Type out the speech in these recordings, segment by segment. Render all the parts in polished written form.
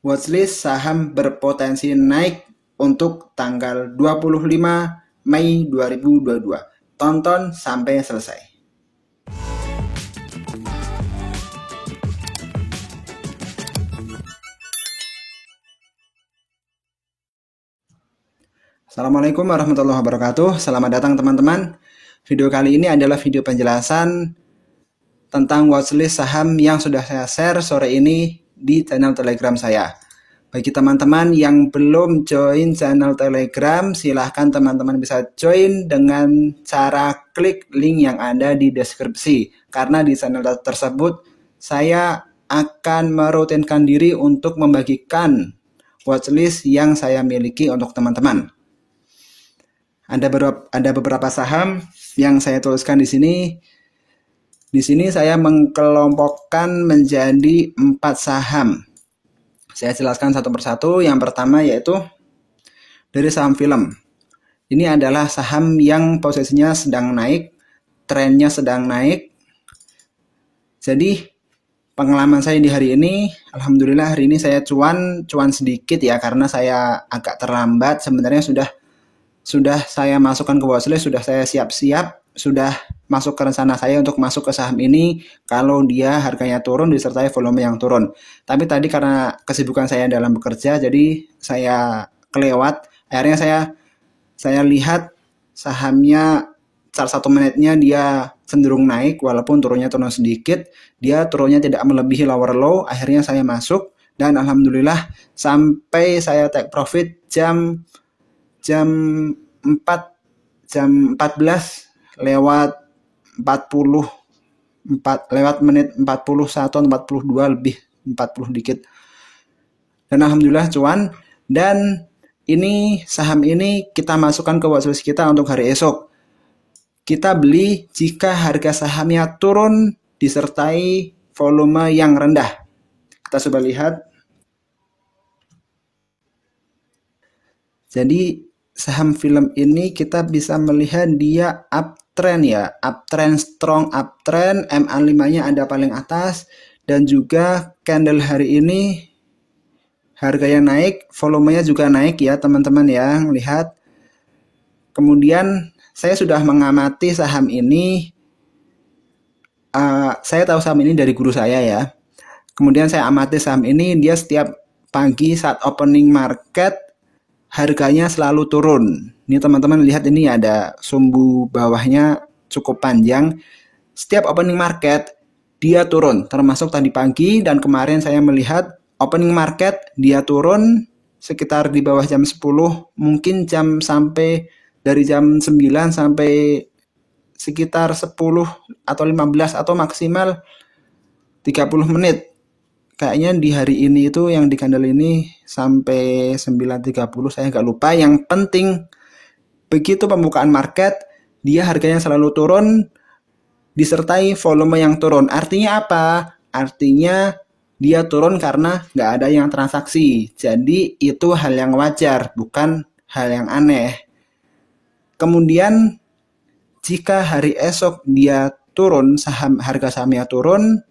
Watchlist saham berpotensi naik untuk tanggal 25 Mei 2022. Tonton sampai selesai. Assalamualaikum warahmatullahi wabarakatuh. Selamat datang teman-teman. Video kali ini adalah video penjelasan tentang watchlist saham yang sudah saya share sore ini di channel Telegram saya. Bagi teman-teman yang belum join channel Telegram, silahkan teman-teman bisa join dengan cara klik link yang ada di deskripsi. Karena di channel tersebut saya akan merutinkan diri untuk membagikan watchlist yang saya miliki untuk teman-teman. Ada beberapa saham yang saya tuliskan di sini. Di sini saya mengkelompokkan menjadi 4 saham. Saya jelaskan satu persatu. Yang pertama yaitu dari saham film. Ini adalah saham yang posisinya sedang naik, trennya sedang naik. Jadi pengalaman saya di hari ini, alhamdulillah hari ini saya cuan sedikit ya, karena saya agak terlambat. Sebenarnya sudah saya masukkan ke watchlist, sudah saya siap-siap, sudah masuk ke rencana saya untuk masuk ke saham ini kalau dia harganya turun disertai volume yang turun. Tapi tadi karena kesibukan saya dalam bekerja, jadi saya kelewat. Akhirnya saya lihat sahamnya chart 1 menitnya dia cenderung naik walaupun turun sedikit. Dia turunnya tidak melebihi lower low. Akhirnya saya masuk dan alhamdulillah sampai saya take profit jam 14 lewat 44 lewat menit 41 atau 42 lebih 40 dikit. Dan alhamdulillah cuan, dan ini saham ini kita masukkan ke watchlist kita untuk hari esok. Kita beli jika harga sahamnya turun disertai volume yang rendah. Kita coba lihat. Jadi saham film ini kita bisa melihat dia uptrend ya, uptrend, strong uptrend, MA5-nya ada paling atas, dan juga candle hari ini harganya naik, volumenya juga naik ya teman-teman ya, lihat. Kemudian saya sudah mengamati saham ini, saya tahu saham ini dari guru saya ya. Kemudian saya amati saham ini, dia setiap pagi saat opening market harganya selalu turun. Ini teman-teman lihat, ini ada sumbu bawahnya cukup panjang. Setiap opening market dia turun, termasuk tadi pagi dan kemarin saya melihat opening market dia turun sekitar di bawah jam 10, mungkin dari jam 9 sampai sekitar 10 atau 15 atau maksimal 30 menit. Kayaknya di hari ini itu yang di candle ini sampai 9.30, saya nggak lupa. Yang penting begitu pembukaan market dia harganya selalu turun disertai volume yang turun. Artinya apa? Artinya dia turun karena nggak ada yang transaksi. Jadi itu hal yang wajar, bukan hal yang aneh. Kemudian jika hari esok dia turun, harga sahamnya turun,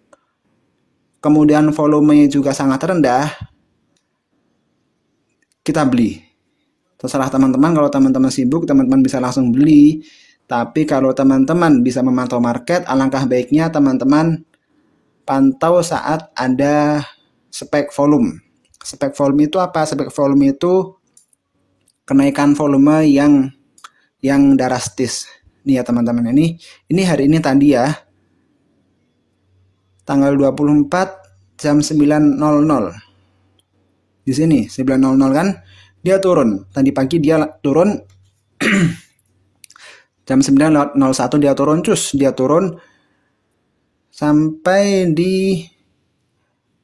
kemudian volumenya juga sangat rendah, kita beli. Terserah teman-teman, kalau teman-teman sibuk, teman-teman bisa langsung beli. Tapi kalau teman-teman bisa memantau market, alangkah baiknya teman-teman pantau saat ada spek volume. Spek volume itu apa? Spek volume itu kenaikan volume yang drastis. Nih ya teman-teman, ini hari ini tadi ya, tanggal 24 jam 9.00. Di sini 9.00 kan dia turun. Tadi pagi dia turun jam 9.01 dia turun, dia turun sampai di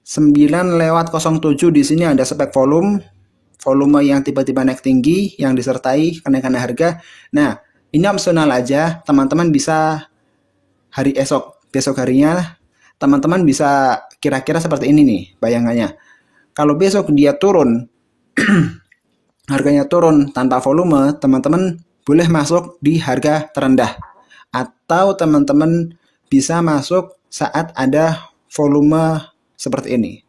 9:07. Di sini ada spek volume yang tiba-tiba naik tinggi yang disertai kenaikan harga. Nah, ini opsional aja, teman-teman bisa hari besok harinya teman-teman bisa kira-kira seperti ini nih bayangannya. Kalau besok dia turun, harganya turun tanpa volume, teman-teman boleh masuk di harga terendah. Atau teman-teman bisa masuk saat ada volume seperti ini.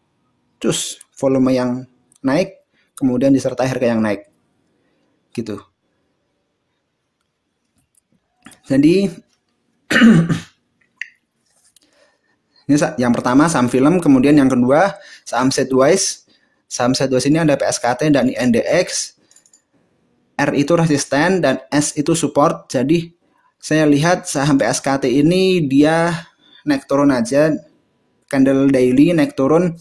Volume yang naik, kemudian disertai harga yang naik. Gitu. Jadi ini yang pertama saham film, kemudian yang kedua saham Sideways. Saham Sideways ini ada PSKT dan INDX. R itu resisten dan S itu support. Jadi saya lihat saham PSKT ini dia naik turun aja. Candle daily naik turun.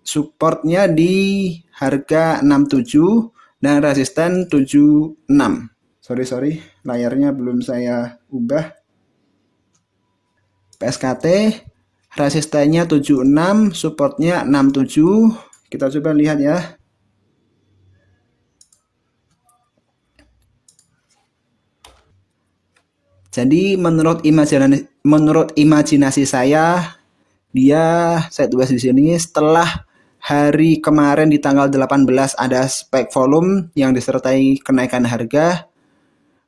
Supportnya di harga 67 dan resisten 76. Sorry, layarnya belum saya ubah. PSKT resistennya 76, supportnya 67. Kita coba lihat ya. Jadi menurut imajinasi saya, dia sideways di sini setelah hari kemarin di tanggal 18 ada spike volume yang disertai kenaikan harga.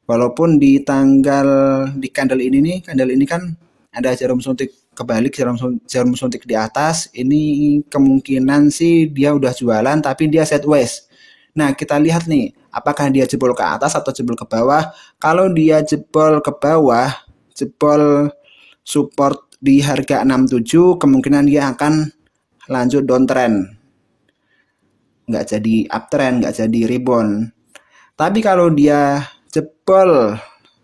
Walaupun di candle ini kan ada jarum suntik kebalik, jarum suntik di atas. Ini kemungkinan sih dia udah jualan tapi dia sideways. Nah, kita lihat nih, apakah dia jebol ke atas atau jebol ke bawah. Kalau dia jebol ke bawah, jebol support di harga 67, kemungkinan dia akan lanjut downtrend. Nggak jadi uptrend, nggak jadi rebound. Tapi kalau dia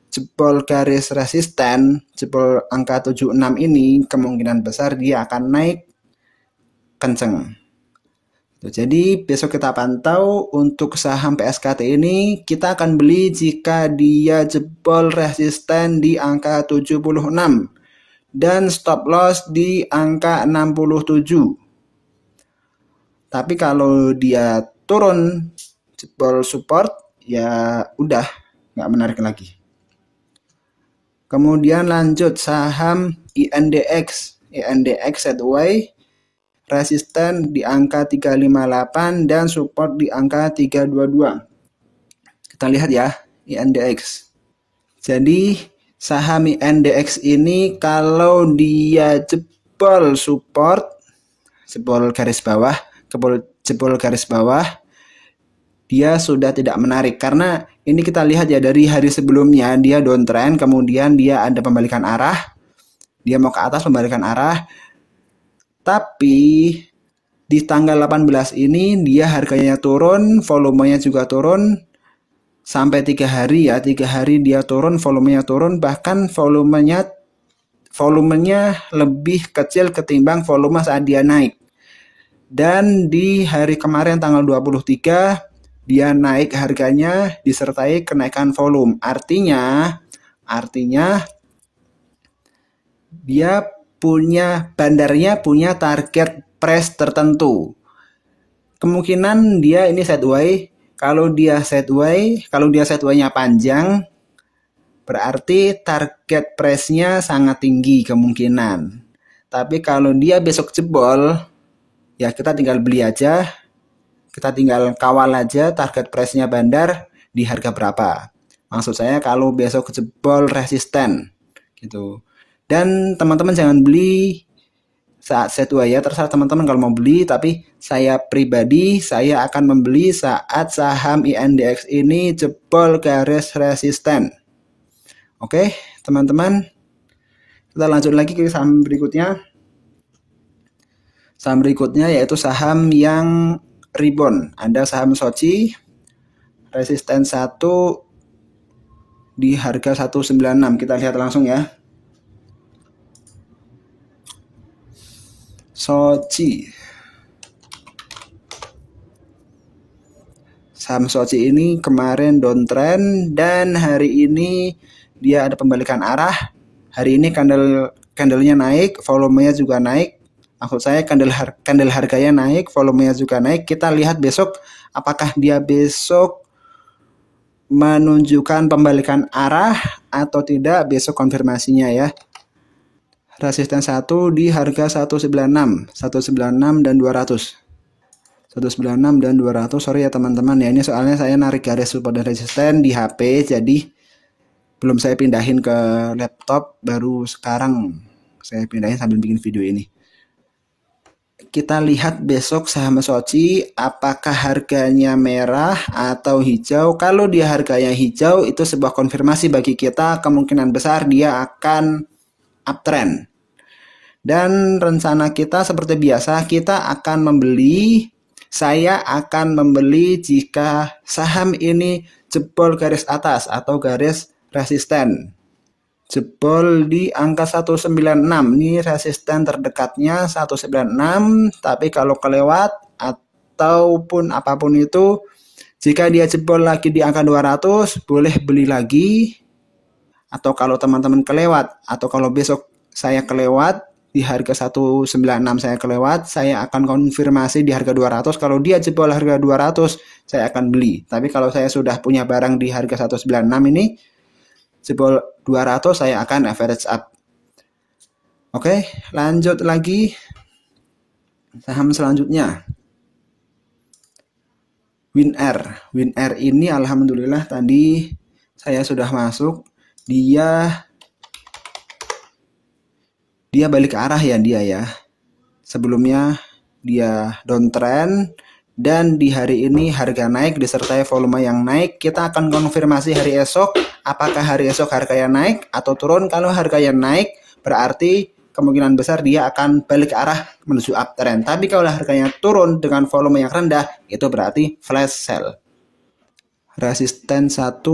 jebol garis resisten, jebol angka 76 ini, kemungkinan besar dia akan naik kenceng. Jadi besok kita pantau untuk saham PSKT ini, kita akan beli jika dia jebol resisten di angka 76 dan stop loss di angka 67. Tapi kalau dia turun jebol support, ya udah nggak menarik lagi. Kemudian lanjut saham INDX Sideways, resisten di angka 358 dan support di angka 322. Kita lihat ya INDX. Jadi saham INDX ini kalau dia jebol support, jebol garis bawah, dia sudah tidak menarik. Karena ini kita lihat ya dari hari sebelumnya dia downtrend, kemudian dia ada pembalikan arah, dia mau ke atas pembalikan arah, tapi di tanggal 18 ini dia harganya turun, volumenya juga turun, sampai 3 hari ya, 3 hari dia turun, volumenya turun, bahkan volumenya lebih kecil ketimbang volume saat dia naik. Dan di hari kemarin tanggal 23 dia naik harganya disertai kenaikan volume. Artinya dia bandarnya punya target price tertentu. Kemungkinan dia ini sideways. Kalau dia sideways-nya panjang, berarti target price-nya sangat tinggi kemungkinan. Tapi kalau dia besok jebol, ya kita tinggal beli aja. Kita tinggal kawal aja target price-nya bandar di harga berapa. Maksud saya kalau besok jebol resisten gitu. Dan teman-teman jangan beli saat sideways ya, terserah teman-teman kalau mau beli, tapi saya pribadi saya akan membeli saat saham INDX ini jebol garis resisten. Oke, teman-teman. Kita lanjut lagi ke saham berikutnya. Saham berikutnya yaitu saham yang rebound. Ada saham Soci, resisten 1 di harga 196. Kita lihat langsung ya. Soci. Saham Soci ini kemarin downtrend dan hari ini dia ada pembalikan arah. Hari ini candlenya naik, volumenya juga naik. Maksud saya candle harganya naik, volumenya juga naik. Kita lihat besok apakah dia besok menunjukkan pembalikan arah atau tidak, besok konfirmasinya ya. Resisten 1 di harga 196 dan 200. 196 dan 200. Sorry ya teman-teman ya, ini soalnya saya narik garis support dan resisten di HP, jadi belum saya pindahin ke laptop, baru sekarang saya pindahin sambil bikin video ini. kita lihat besok saham Soci apakah harganya merah atau hijau. Kalau dia harganya hijau, itu sebuah konfirmasi bagi kita, kemungkinan besar dia akan uptrend. Dan rencana kita seperti biasa, kita akan membeli. Saya akan membeli jika saham ini jebol garis atas atau garis resisten. Jebol di angka 196. Ini resisten terdekatnya 196, tapi kalau kelewat ataupun apapun itu, jika dia jebol lagi di angka 200, boleh beli lagi. Atau kalau teman-teman kelewat, atau kalau besok saya kelewat di harga 196 saya kelewat, saya akan konfirmasi di harga 200. Kalau dia jebol harga 200, saya akan beli. Tapi kalau saya sudah punya barang di harga 196 ini, jebol 200, saya akan average up. Oke, lanjut lagi. Saham selanjutnya. WinR. WinR ini alhamdulillah tadi saya sudah masuk. Dia balik arah ya dia ya. Sebelumnya dia downtrend dan di hari ini harga naik disertai volume yang naik. Kita akan konfirmasi hari esok apakah hari esok harganya naik atau turun. Kalau harganya naik berarti kemungkinan besar dia akan balik arah menuju uptrend. Tapi kalau harganya turun dengan volume yang rendah, itu berarti flash sell. Resisten 1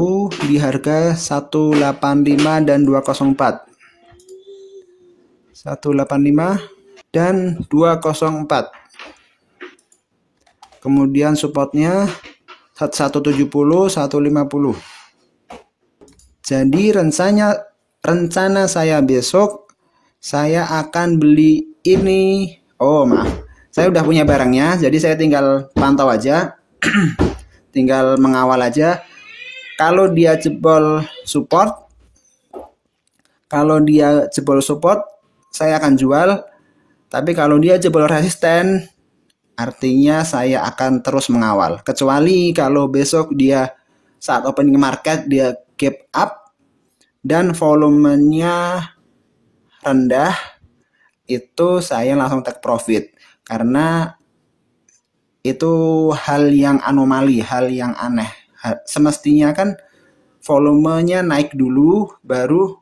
di harga 185 dan 204. 185 dan 204. Kemudian supportnya 170, 150. Jadi rencana saya besok saya akan beli ini. Oh maaf, saya udah punya barangnya, jadi saya tinggal pantau aja. Tinggal mengawal aja. Kalau dia jebol support, saya akan jual. Tapi kalau dia jebol resisten, artinya saya akan terus mengawal. Kecuali kalau besok dia saat opening market dia gap up dan volumenya rendah, itu saya langsung take profit. Karena itu hal yang anomali, hal yang aneh. Semestinya kan volumenya naik dulu, baru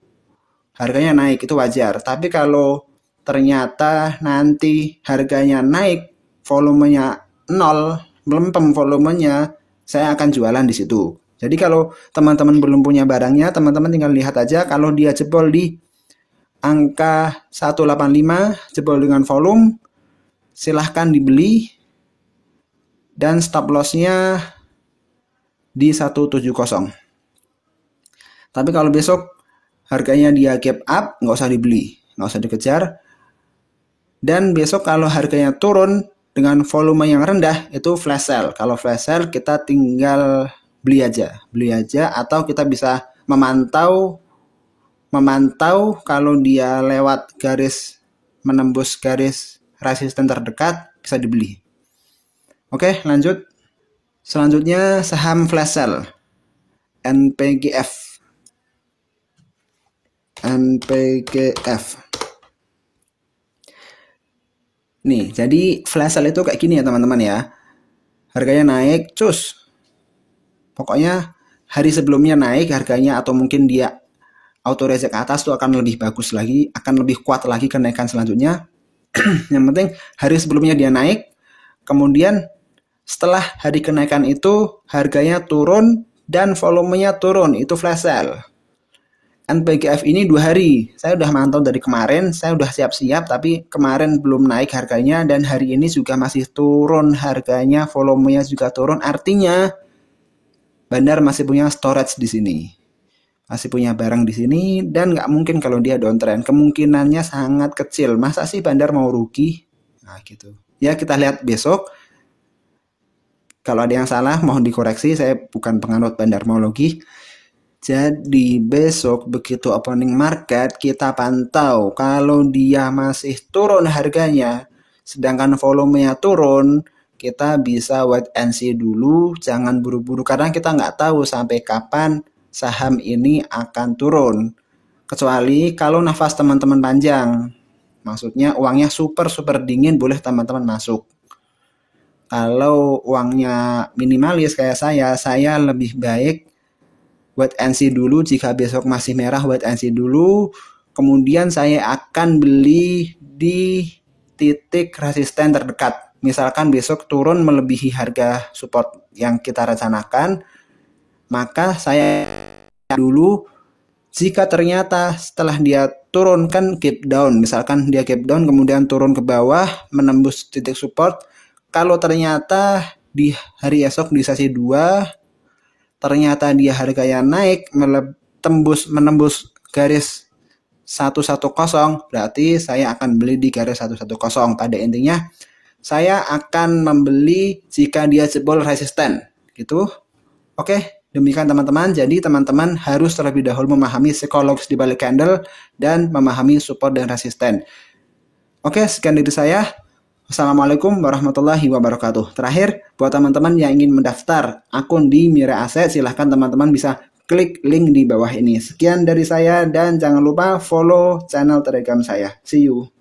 harganya naik, itu wajar. Tapi kalau ternyata nanti harganya naik, volumenya nol, melempem volumenya, saya akan jualan di situ. Jadi kalau teman-teman belum punya barangnya, teman-teman tinggal lihat aja. Kalau dia jebol di angka 185, jebol dengan volume, silahkan dibeli. Dan stop lossnya di 170. Tapi kalau besok harganya dia gap up, nggak usah dibeli, nggak usah dikejar. Dan besok kalau harganya turun dengan volume yang rendah, itu flash sell. Kalau flash sell kita tinggal beli aja atau kita bisa memantau kalau dia lewat garis, menembus garis resisten terdekat, bisa dibeli. Oke, lanjut. Selanjutnya saham flash sell, NPGF. Nih, jadi flash sell itu kayak gini ya teman-teman ya. Harganya naik, cus. Pokoknya hari sebelumnya naik harganya, atau mungkin dia auto reject ke atas tuh akan lebih bagus lagi, akan lebih kuat lagi kenaikan selanjutnya. Yang penting hari sebelumnya dia naik, kemudian setelah hari kenaikan itu harganya turun dan volumenya turun, itu flash sell. NPGF ini 2 hari, saya udah mantau dari kemarin, saya udah siap-siap, tapi kemarin belum naik harganya dan hari ini juga masih turun harganya, volumenya juga turun, artinya Bandar masih punya storage di sini, masih punya barang di sini, dan nggak mungkin kalau dia downtrend, kemungkinannya sangat kecil. Masa sih Bandar mau rugi? Nah gitu. Ya kita lihat besok. Kalau ada yang salah mohon dikoreksi, saya bukan penganut bandarmologi. Jadi besok begitu opening market kita pantau, kalau dia masih turun harganya sedangkan volumenya turun, kita bisa wait and see dulu, jangan buru-buru karena kita nggak tahu sampai kapan saham ini akan turun. Kecuali kalau nafas teman-teman panjang. Maksudnya uangnya super dingin, boleh teman-teman masuk. Kalau uangnya minimalis kayak saya lebih baik wait and see dulu. Jika besok masih merah, wait and see dulu. Kemudian saya akan beli di titik resisten terdekat. Misalkan besok turun melebihi harga support yang kita rencanakan, maka saya dulu. Jika ternyata setelah dia turun kan gap down, misalkan dia gap down kemudian turun ke bawah menembus titik support, kalau ternyata di hari esok di sesi 2 ternyata dia harganya naik menembus garis 110, berarti saya akan beli di garis 110. Pada intinya saya akan membeli jika dia jebol resisten gitu. Oke, demikian teman-teman. Jadi teman-teman harus terlebih dahulu memahami psikologis di balik candle dan memahami support dan resisten. Oke, sekian dari saya. Wassalamualaikum warahmatullahi wabarakatuh. Terakhir, buat teman-teman yang ingin mendaftar akun di Mira Aset, silahkan teman-teman bisa klik link di bawah ini. Sekian dari saya dan jangan lupa follow channel Telegram saya. See you.